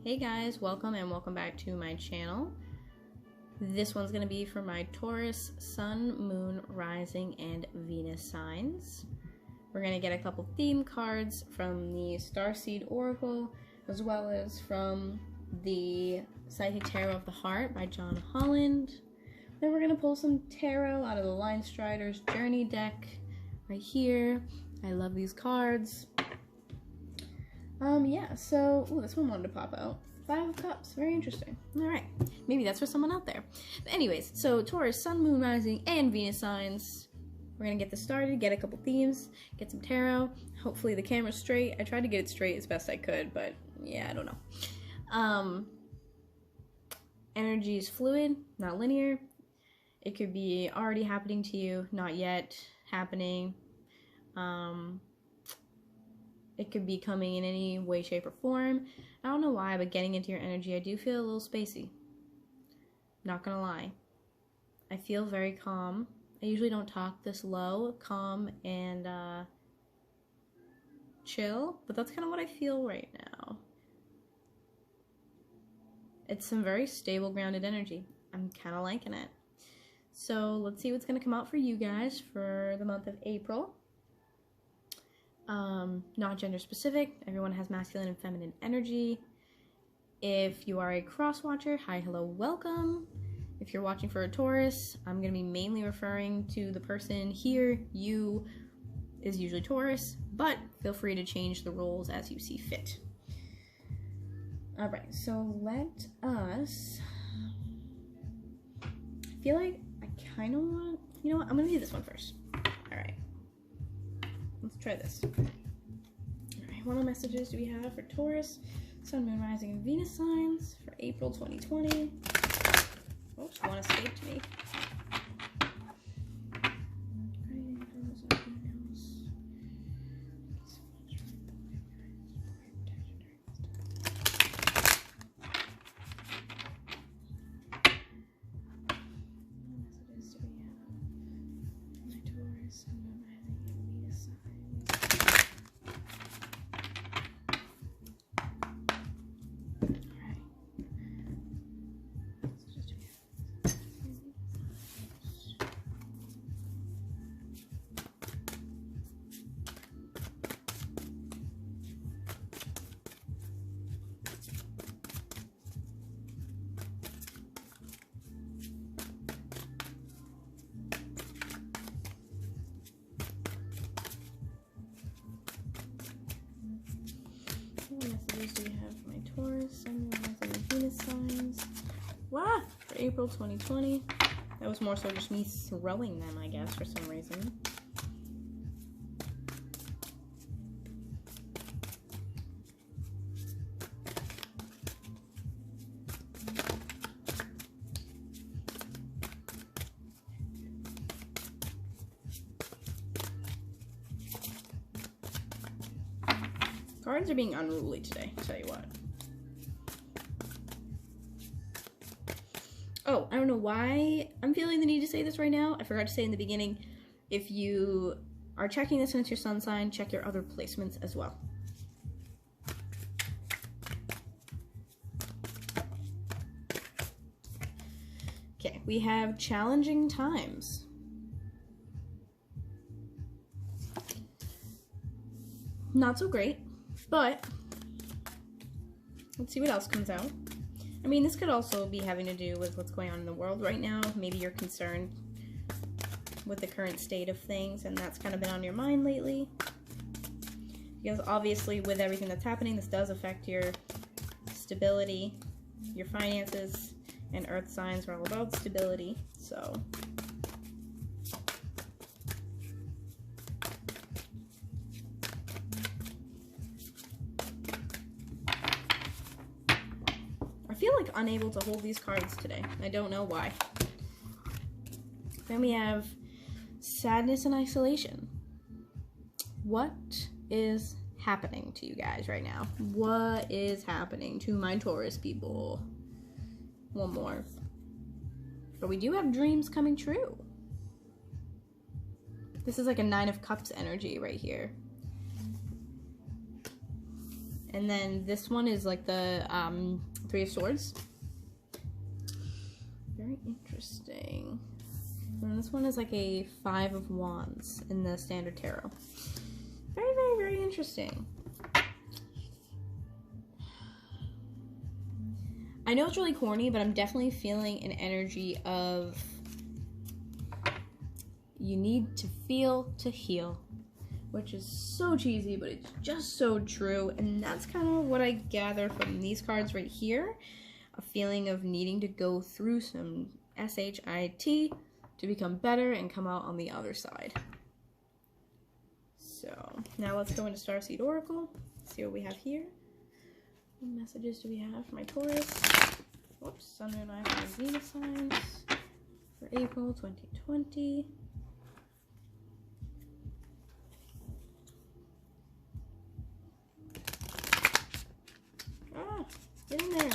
Hey guys, welcome back to my channel. This one's going to be for my Taurus, Sun, Moon, Rising, and Venus signs. We're going to get a couple theme cards from the Starseed Oracle, as well as from the Psychic Tarot of the Heart by John Holland. Then we're going to pull some tarot out of the Line Strider's Journey deck right here. I love these cards. Yeah, so, ooh, this one wanted to pop out. 5 of Cups, very interesting. Alright, maybe that's for someone out there. But anyways, so Taurus, Sun, Moon, Rising, and Venus signs. We're gonna get this started, get a couple themes, get some tarot. Hopefully the camera's straight. I tried to get it straight as best I could, but yeah, I don't know. Energy is fluid, not linear. It could be already happening to you, not yet happening. It could be coming in any way, shape, or form. I don't know why, but getting into your energy, I do feel a little spacey. Not gonna lie. I feel very calm. I usually don't talk this low, calm, and chill, but that's kind of what I feel right now. It's some very stable, grounded energy. I'm kind of liking it. So let's see what's gonna come out for you guys for the month of April. Not gender specific. Everyone has masculine and feminine energy. If you are a cross watcher, hi, hello, welcome. If you're watching for a Taurus, I'm going to be mainly referring to the person here. You is usually Taurus, but feel free to change the roles as you see fit. Alright, so let us... I feel like I kind of want... You know what? I'm going to do this one first. Alright. Let's try this. Alright, what messages do we have for Taurus, Sun, Moon, Rising, and Venus signs for April 2020? Oops, one escaped me. What messages do we have for my Taurus, Sun, Moon, Rising, and Venus signs? Wow! For April 2020. That was more so just me throwing them, I guess, for some reason. Cards are being unruly today, I'll tell you what. Oh, I don't know why I'm feeling the need to say this right now. I forgot to say in the beginning, if you are checking this and it's your sun sign, check your other placements as well. Okay, we have challenging times. Not so great. But, let's see what else comes out. I mean, this could also be having to do with what's going on in the world right now. Maybe you're concerned with the current state of things, and that's kind of been on your mind lately. Because obviously, with everything that's happening, this does affect your stability, your finances, and earth signs are all about stability, so... I feel like unable to hold these cards today. I don't know why. Then we have sadness and isolation. What is happening to you guys right now? What is happening to my Taurus people? One more. But we do have dreams coming true. This is like a 9 of Cups energy right here. And then this one is like the Three of Swords. Very interesting. And this one is like a Five of Wands in the Standard Tarot. Very, very, very interesting. I know it's really corny, but I'm definitely feeling an energy of you need to feel to heal, which is so cheesy, but it's just so true. And that's kind of what I gather from these cards right here. A feeling of needing to go through some SHIT to become better and come out on the other side. So now let's go into Starseed Oracle, see what we have here. What messages do we have for my Taurus? Whoops, Sun, Moon, Rising, and Venus signs for April 2020. Ah, get in there.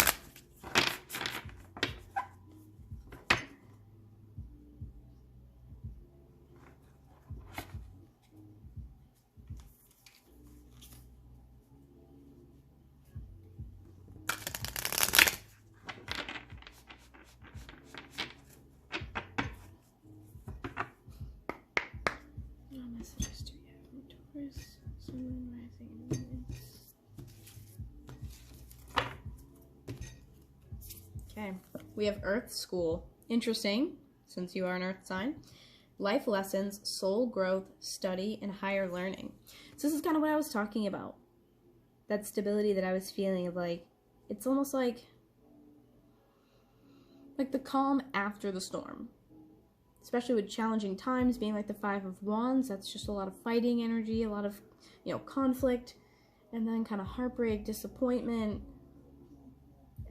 Messages do we have from Taurus, Sun, Moon, Rising, and Venus? Okay, we have Earth School. Interesting, since you are an Earth sign. Life lessons, soul growth, study, and higher learning. So this is kind of what I was talking about. That stability that I was feeling of like, it's almost like the calm after the storm. Especially with challenging times, being like the Five of Wands, that's just a lot of fighting energy, a lot of, you know, conflict, and then kind of heartbreak, disappointment,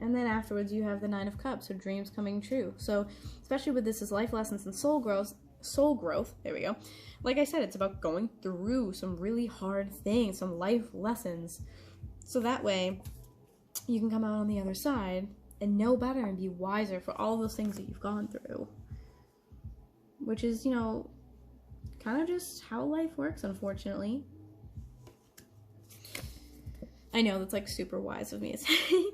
and then afterwards you have the Nine of Cups, so dreams coming true. So, especially with this as life lessons and soul growth, there we go. Like I said, it's about going through some really hard things, some life lessons, so that way you can come out on the other side and know better and be wiser for all those things that you've gone through. Which is, you know, kind of just how life works, unfortunately. I know, that's like super wise of me to say.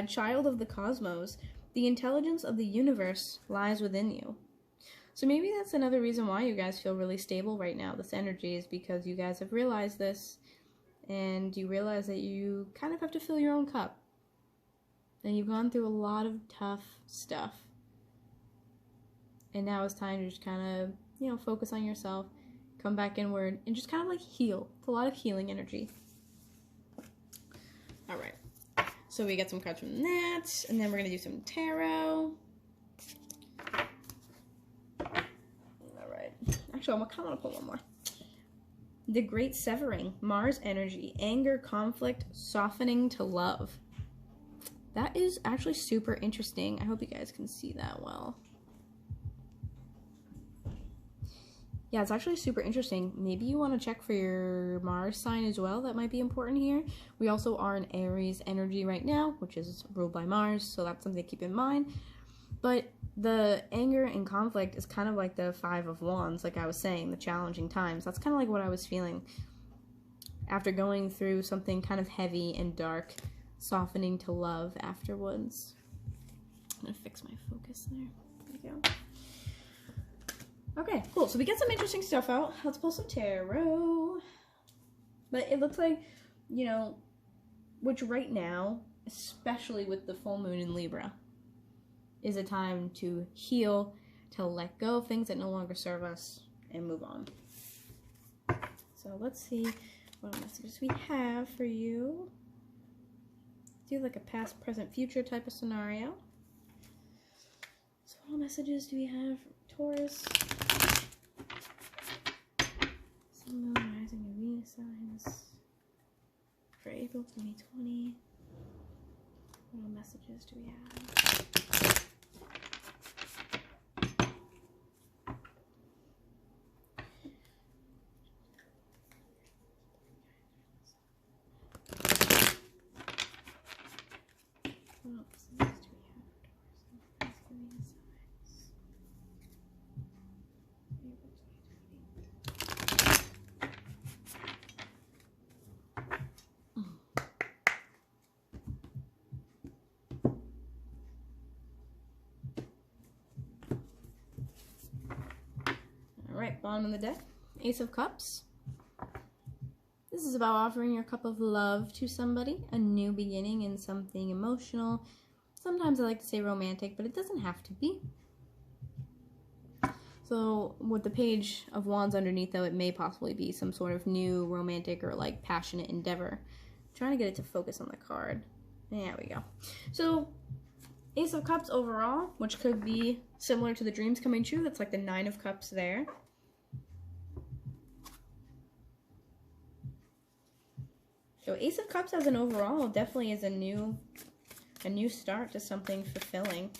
Child of the cosmos, the intelligence of the universe lies within you. So maybe that's another reason why you guys feel really stable right now. This energy is because you guys have realized this, and you realize that you kind of have to fill your own cup. And you've gone through a lot of tough stuff. And now it's time to just kind of, you know, focus on yourself, come back inward, and just kind of like heal. It's a lot of healing energy. All right. So we got some cards from that, and then we're going to do some tarot. All right. Actually, I kind of want to pull one more. The Great Severing, Mars energy, anger, conflict, softening to love. That is actually super interesting. I hope you guys can see that well. Yeah, it's actually super interesting. Maybe you want to check for your Mars sign as well. That might be important here. We also are in Aries energy right now, which is ruled by Mars, so that's something to keep in mind. But the anger and conflict is kind of like the Five of Wands, like I was saying, the challenging times. That's kind of like what I was feeling after going through something kind of heavy and dark, softening to love afterwards. I'm going to fix my focus there. There we go. Okay, cool. So we get some interesting stuff out. Let's pull some tarot. But it looks like, you know, which right now, especially with the full moon in Libra, is a time to heal, to let go of things that no longer serve us, and move on. So let's see what messages we have for you. Do like a past, present, future type of scenario. So what messages do we have for Taurus? Sun, Moon, Rising, and Venus signs for April 2020. What messages do we have? bottom of the deck, Ace of Cups. This is about offering your cup of love to somebody, a new beginning in something emotional. Sometimes I like to say romantic, but it doesn't have to be. So with the Page of Wands underneath, though, it may possibly be some sort of new romantic or like passionate endeavor. I'm trying to get it to focus on the card. There we go. So Ace of Cups overall, which could be similar to the dreams coming true. That's like the 9 of Cups there. So Ace of Cups as an overall definitely is a new start to something fulfilling,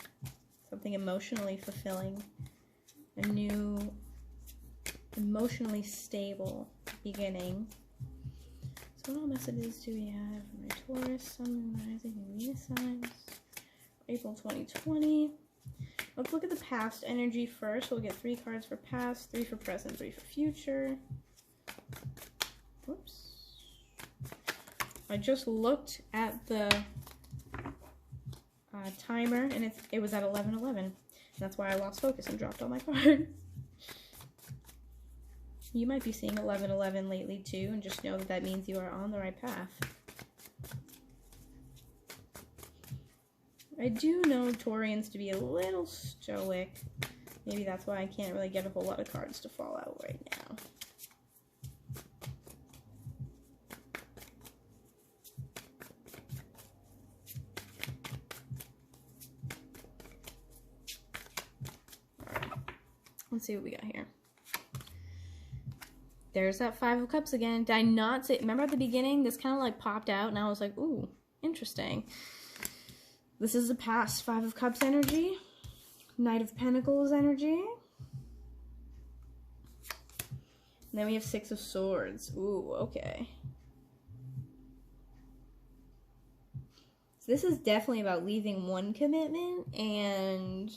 something emotionally fulfilling, a new emotionally stable beginning. So what all messages do we have for my Taurus, Sun, Moon, Rising, and Venus signs? April 2020. Let's look at the past energy first. We'll get 3 cards for past, 3 for present, 3 for future. Whoops. I just looked at the timer, and it was at 11:11. That's why I lost focus and dropped all my cards. You might be seeing 11:11 lately too, and just know that that means you are on the right path. I do know Taurians to be a little stoic. Maybe that's why I can't really get a whole lot of cards to fall out right now. Let's see what we got here. There's that 5 of Cups again. Did I not say, remember at the beginning, this kind of like popped out and I was like, ooh, interesting. This is the past 5 of Cups energy. Knight of Pentacles energy. And then we have 6 of Swords. Ooh, okay. So this is definitely about leaving one commitment and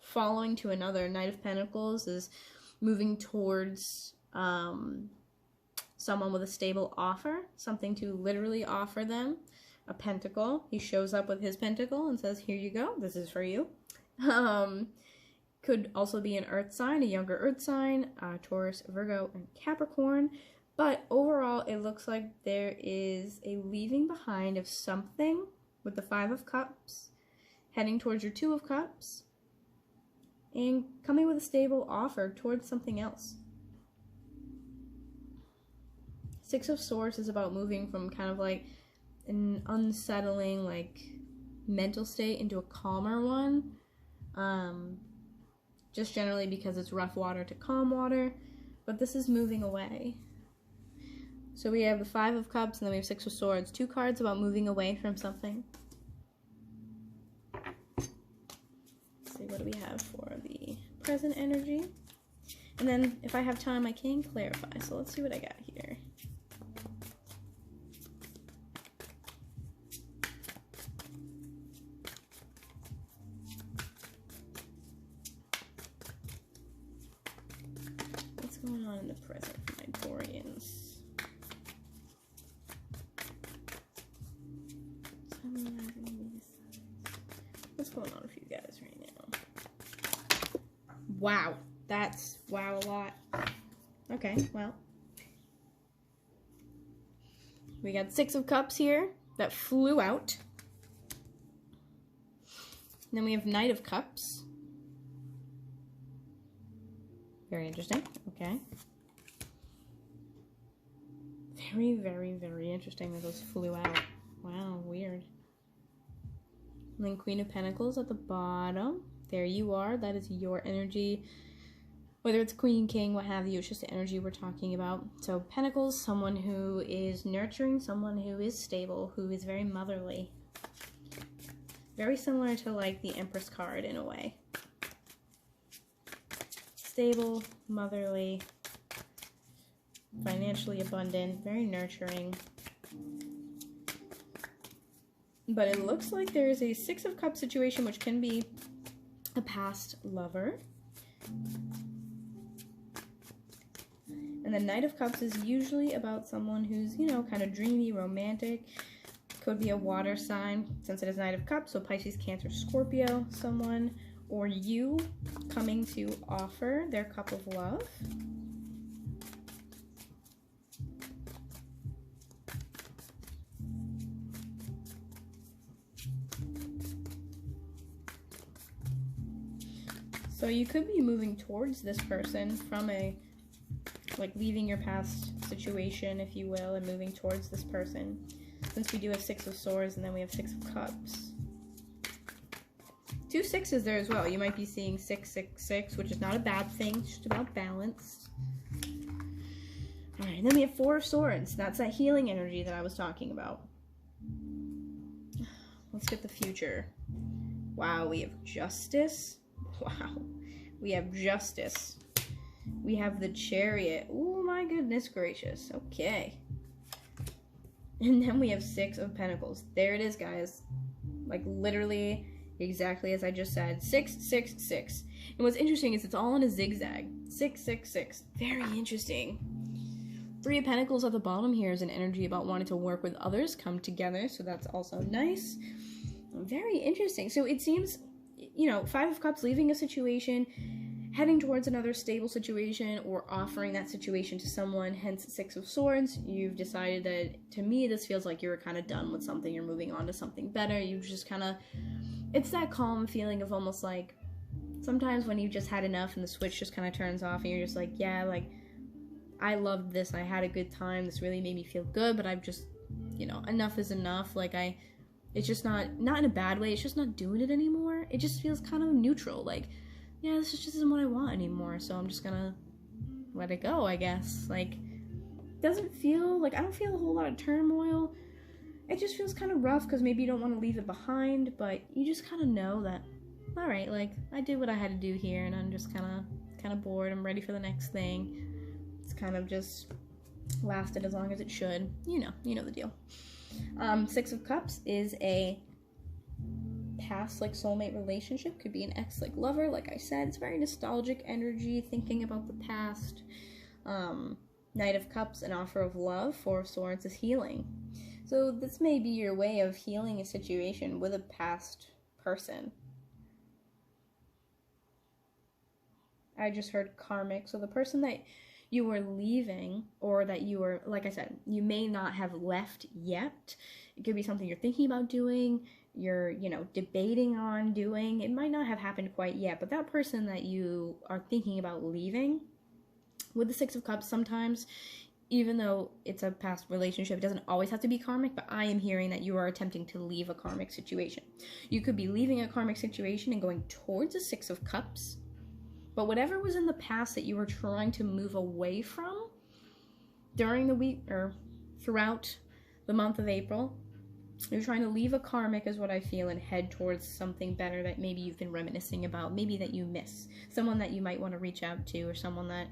following to another. Knight of Pentacles is moving towards someone with a stable offer, something to literally offer them. A pentacle. He shows up with his pentacle and says, here you go, this is for you. Could also be an earth sign, a younger earth sign, Taurus, Virgo, and Capricorn. But overall, it looks like there is a leaving behind of something with the 5 of Cups, heading towards your 2 of Cups, and coming with a stable offer towards something else. 6 of Swords is about moving from kind of like an unsettling, like, mental state into a calmer one. Just generally because it's rough water to calm water. But this is moving away. So we have the 5 of Cups and then we have 6 of Swords. 2 cards about moving away from something. Let's see, what do we have for the present energy? And then, if I have time, I can clarify. So let's see what I got here. What's going on in the present for my Taurians? What's going on with you guys right now? Wow. That's, wow, a lot. Okay, well. We got 6 of Cups here that flew out. And then we have Knight of Cups. Very interesting. Okay. Very, very, very interesting that those flew out. Wow, weird. And then Queen of Pentacles at the bottom. There you are. That is your energy. Whether it's Queen, King, what have you, it's just the energy we're talking about. So Pentacles, someone who is nurturing, someone who is stable, who is very motherly. Very similar to like the Empress card in a way. Stable, motherly, financially abundant, very nurturing. But it looks like there is a 6 of Cups situation, which can be a past lover. And the Knight of Cups is usually about someone who's, you know, kind of dreamy, romantic. Could be a water sign, since it is Knight of Cups, so Pisces, Cancer, Scorpio, someone. or you coming to offer their cup of love. So you could be moving towards this person from like leaving your past situation, if you will, and moving towards this person. Since we do have 6 of Swords and then we have 6 of Cups. 2 6s there as well. You might be seeing 6 6 6, which is not a bad thing. It's just about balance. Alright, and then we have 4 of Swords. That's that healing energy that I was talking about. Let's get the future. Wow, we have Justice. Wow. We have Justice. We have the Chariot. Oh my goodness gracious. Okay. And then we have 6 of Pentacles. There it is, guys. Like literally exactly as I just said. 6 6 6. And what's interesting is it's all in a zigzag. 6 6 6. Very interesting. 3 of Pentacles at the bottom here is an energy about wanting to work with others, come together. So that's also nice. Very interesting. So it seems, you know, 5 of Cups, leaving a situation, heading towards another stable situation, or offering that situation to someone, hence 6 of Swords. You've decided that, to me, this feels like you were kind of done with something. You're moving on to something better. You just kind of, it's that calm feeling of almost like, sometimes when you've just had enough and the switch just kind of turns off and you're just like, yeah, like, I loved this. I had a good time. This really made me feel good, but I've just, you know, enough is enough. Like, it's just not in a bad way, it's just not doing it anymore. It just feels kind of neutral, like, yeah, this just isn't what I want anymore, so I'm just gonna let it go, I guess. Like, doesn't feel, like, I don't feel a whole lot of turmoil. It just feels kind of rough, because maybe you don't want to leave it behind, but you just kind of know that, alright, like, I did what I had to do here, and I'm just kind of bored, I'm ready for the next thing. It's kind of just lasted as long as it should. You know the deal. 6 of Cups is a past, like, soulmate relationship. Could be an ex, like, lover. Like I said, it's very nostalgic energy, thinking about the past. Knight of Cups, an offer of love. 4 of Swords is healing. So this may be your way of healing a situation with a past person. I just heard karmic. So the person that you were leaving, or that you were, like I said, you may not have left yet. It could be something you're thinking about doing, you're, you know, debating on doing. It might not have happened quite yet, but that person that you are thinking about leaving, with the 6 of Cups, sometimes, even though it's a past relationship, it doesn't always have to be karmic, but I am hearing that you are attempting to leave a karmic situation. You could be leaving a karmic situation and going towards a 6 of Cups. But whatever was in the past that you were trying to move away from during the week or throughout the month of April, you're trying to leave a karmic is what I feel and head towards something better that maybe you've been reminiscing about, maybe that you miss, someone that you might want to reach out to, or someone that,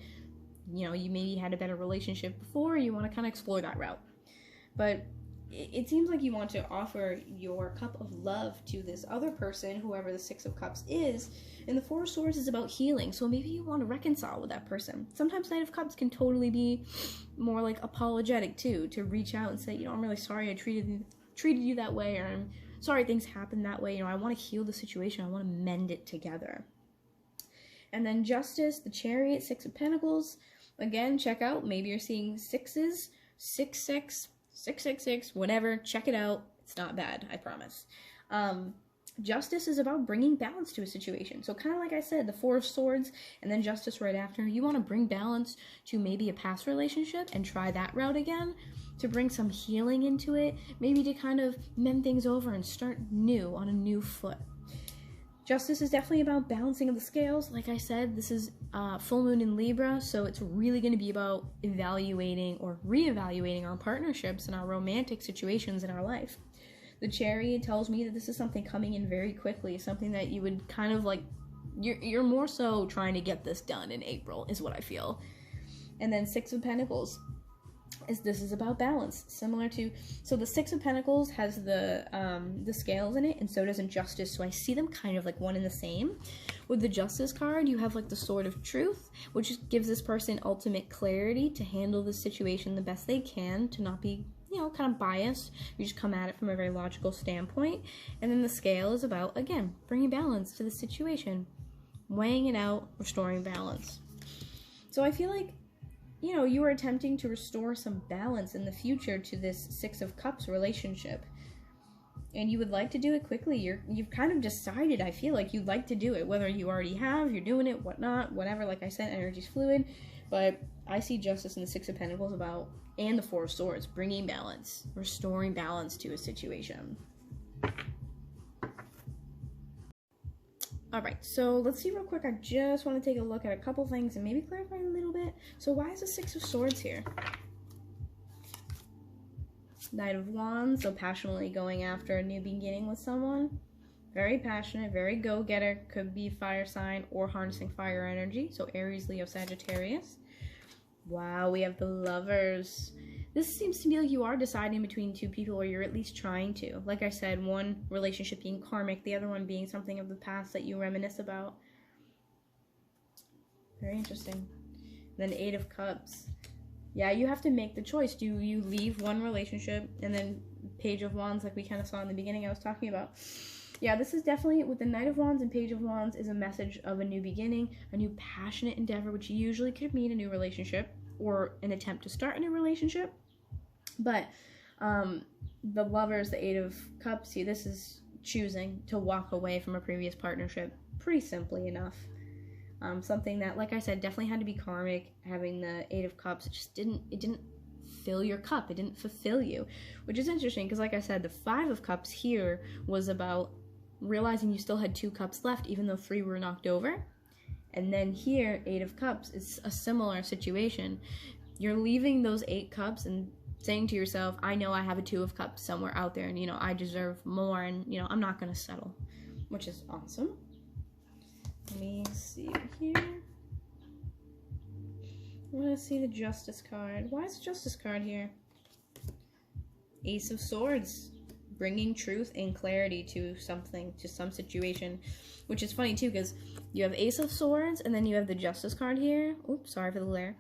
you know, you maybe had a better relationship before, you want to kind of explore that route. But it seems like you want to offer your cup of love to this other person, whoever the 6 of Cups is, and the 4 of Swords is about healing, so maybe you want to reconcile with that person. Sometimes Knight of Cups can totally be more like apologetic too, to reach out and say, you know, I'm really sorry I treated you that way, or I'm sorry things happened that way, you know, I want to heal the situation, I want to mend it together. And then Justice, the Chariot, 6 of Pentacles, again, check out, maybe you're seeing 6s, 6 6, 666, whatever, check it out. It's not bad, I promise. Justice is about bringing balance to a situation. So kind of like I said, the 4 of Swords and then Justice right after. You want to bring balance to maybe a past relationship and try that route again, to bring some healing into it, maybe to kind of mend things over and start new on a new foot. Justice is definitely about balancing of the scales. Like I said, this is full moon in Libra, so it's really going to be about evaluating or reevaluating our partnerships and our romantic situations in our life. The Chariot tells me that this is something coming in very quickly, something that you would kind of like, you're more so trying to get this done in April, is what I feel. And then 6 of Pentacles. This is about balance, similar to, so the 6 of Pentacles has the scales in it, and so does Justice, so I see them kind of like one and the same. With the Justice card, you have like the Sword of Truth, which gives this person ultimate clarity to handle the situation the best they can, to not be, you know, kind of biased. You just come at it from a very logical standpoint. And then the Scale is about, again, bringing balance to the situation. weighing it out, restoring balance. So I feel like, you know, you are attempting to restore some balance in the future to this Six of Cups relationship. And you would like to do it quickly. You've kind of decided, I feel like you'd like to do it. Whether you already have, you're doing it, whatnot, whatever. Like I said, energy's fluid. But I see Justice and the Six of Pentacles about, and the Four of Swords, bringing balance, restoring balance to a situation. Alright, so let's see real quick. I just want to take a look at a couple things and maybe clarify a little bit. So why is the Six of Swords here? Knight of Wands, so passionately going after a new beginning with someone. Very passionate, very go-getter. Could be fire sign or harnessing fire energy. So Aries, Leo, Sagittarius. Wow, we have the Lovers. This seems to me like you are deciding between two people, or you're at least trying to. Like I said, one relationship being karmic, the other one being something of the past that you reminisce about. Very interesting. Then Eight of Cups. Yeah, you have to make the choice. Do you leave one relationship? And then Page of Wands, like we kind of saw in the beginning I was talking about. Yeah, this is definitely, with the Knight of Wands and Page of Wands, is a message of a new beginning, a new passionate endeavor, which usually could mean a new relationship or an attempt to start a new relationship. But the Lovers, the Eight of Cups, see, this is choosing to walk away from a previous partnership, pretty simply enough. Something that, like I said, definitely had to be karmic. Having the Eight of Cups, it didn't fill your cup. It didn't fulfill you, which is interesting because, like I said, the Five of Cups here was about realizing you still had 2 cups left, even though 3 were knocked over. And then here, Eight of Cups, is a similar situation. You're leaving those 8 cups and saying to yourself, I know I have a 2 of Cups somewhere out there, and, you know, I deserve more, and, you know, I'm not going to settle, which is awesome. Let me see here. I want to see the Justice card. Why is the Justice card here? Ace of Swords. Bringing truth and clarity to something, to some situation. Which is funny, too, because you have Ace of Swords, and then you have the Justice card here. Oops, sorry for the glare.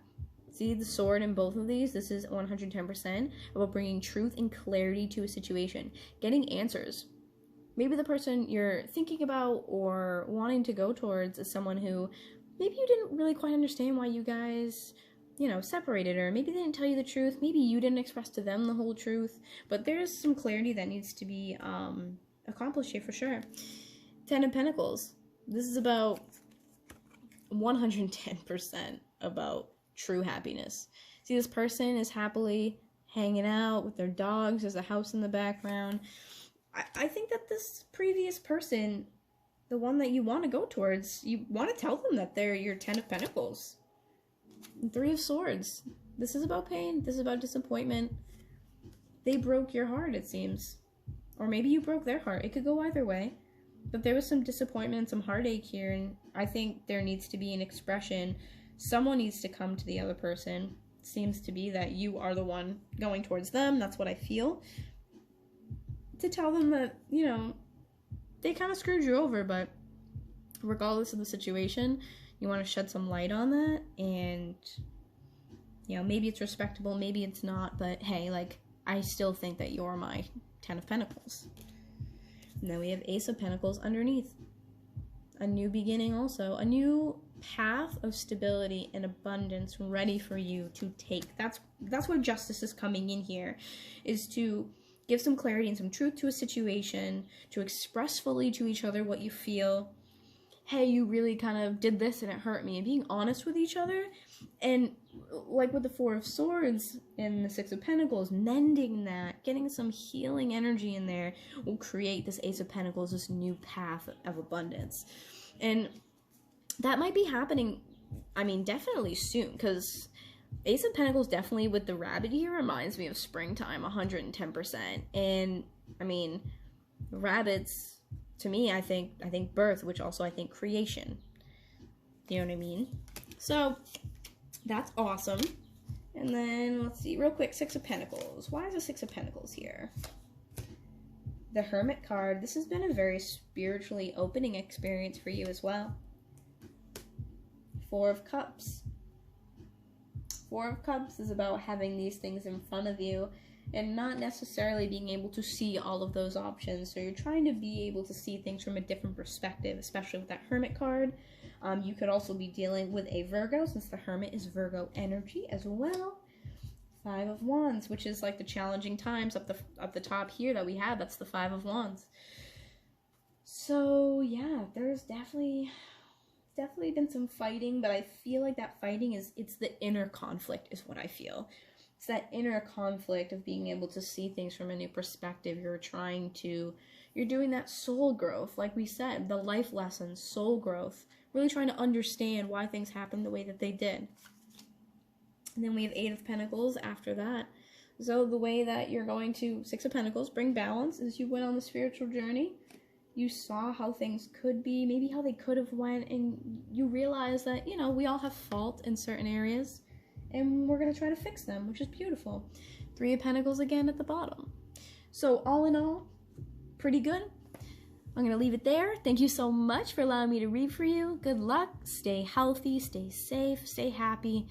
See the sword in both of these? This is 110% about bringing truth and clarity to a situation. Getting answers. Maybe the person you're thinking about or wanting to go towards is someone who maybe you didn't really quite understand why you guys, you know, separated, or maybe they didn't tell you the truth. Maybe you didn't express to them the whole truth, but there's some clarity that needs to be accomplished here for sure. 10 of Pentacles. This is about 110% about true happiness. See, this person is happily hanging out with their dogs. There's a house in the background. I think that this previous person, the one that you want to go towards, you want to tell them that they're your 10 of Pentacles. And 3 of Swords. This is about pain. This is about disappointment. They broke your heart, it seems. Or maybe you broke their heart. It could go either way. But there was some disappointment and some heartache here, and I think there needs to be an expression. Someone needs to come to the other person. It seems to be that you are the one going towards them. That's what I feel. To tell them that, you know, they kind of screwed you over, but regardless of the situation, you want to shed some light on that, and, you know, maybe it's respectable, maybe it's not, but hey, like, I still think that you're my 10 of Pentacles. And then we have Ace of Pentacles underneath. A new beginning also. A new path of stability and abundance ready for you to take. That's where Justice is coming in here, is to give some clarity and some truth to a situation, to express fully to each other what you feel. Hey, you really kind of did this and it hurt me. And being honest with each other. And like with the 4 of Swords and the 6 of Pentacles, mending that, getting some healing energy in there will create this Ace of Pentacles, this new path of abundance. And that might be happening, I mean, definitely soon, because Ace of Pentacles definitely with the rabbit here reminds me of springtime 110%. And I mean, rabbits, to me, I think birth, which also I think creation. You know what I mean? So that's awesome. And then let's see real quick, 6 of Pentacles. Why is the 6 of Pentacles here? The Hermit card. This has been a very spiritually opening experience for you as well. 4 of Cups. 4 of Cups is about having these things in front of you and not necessarily being able to see all of those options. So you're trying to be able to see things from a different perspective, especially with that Hermit card. You could also be dealing with a Virgo, since the Hermit is Virgo energy as well. Five of Wands, which is like the challenging times up the top here that we have. That's the Five of Wands. So yeah, there's definitely been some fighting, but I feel like that fighting it's the inner conflict is what I feel. It's that inner conflict of being able to see things from a new perspective. You're doing that soul growth, like we said, the life lessons, soul growth, really trying to understand why things happened the way that they did. And then we have Eight of Pentacles after that. So the way that you're going to, Six of Pentacles, bring balance as you went on the spiritual journey. You saw how things could be, maybe how they could have went, and you realize that, you know, we all have fault in certain areas, and we're going to try to fix them, which is beautiful. Three of Pentacles again at the bottom. So all in all, pretty good. I'm going to leave it there. Thank you so much for allowing me to read for you. Good luck. Stay healthy, stay safe, stay happy,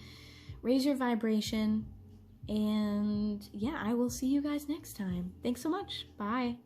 raise your vibration, and yeah, I will see you guys next time. Thanks so much. Bye.